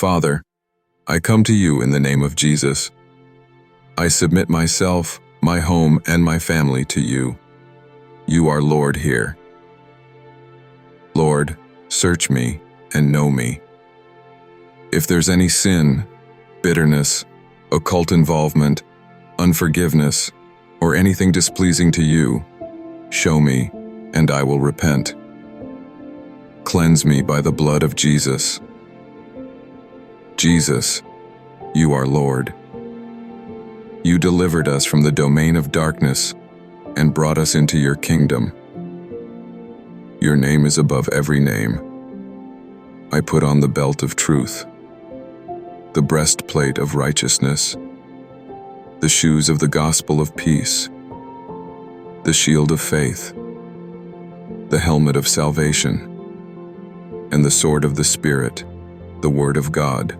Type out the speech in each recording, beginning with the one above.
Father, I come to you in the name of Jesus. I submit myself, my home, and my family to you. You are Lord here. Lord, search me and know me. If there's any sin, bitterness, occult involvement, unforgiveness, or anything displeasing to you, show me, and I will repent. Cleanse me by the blood of Jesus. Jesus, you are Lord. You delivered us from the domain of darkness and brought us into your kingdom. Your name is above every name. I put on the belt of truth, the breastplate of righteousness, the shoes of the gospel of peace, the shield of faith, the helmet of salvation, and the sword of the Spirit, the Word of God.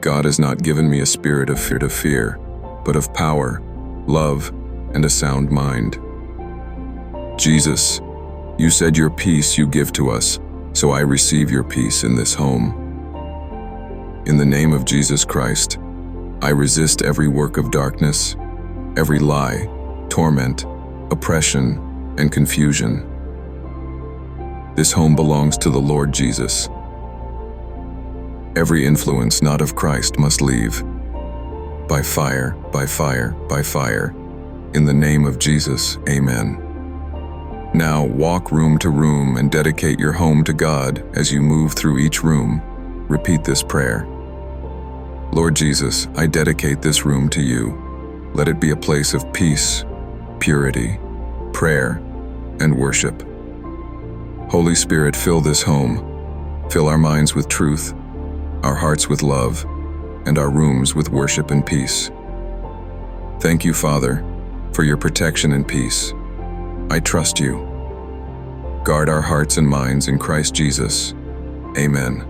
God has not given me a spirit of fear, but of power, love, and a sound mind. Jesus, you said your peace you give to us, so I receive your peace in this home. In the name of Jesus Christ, I resist every work of darkness, every lie, torment, oppression, and confusion. This home belongs to the Lord Jesus. Every influence not of Christ must leave. By fire, by fire, by fire. In the name of Jesus, amen. Now walk room to room and dedicate your home to God as you move through each room. Repeat this prayer. Lord Jesus, I dedicate this room to you. Let it be a place of peace, purity, prayer, and worship. Holy Spirit, fill this home. Fill our minds with truth, our hearts with love, and our rooms with worship and peace. Thank you, Father, for your protection and peace. I trust you. Guard our hearts and minds in Christ Jesus. Amen.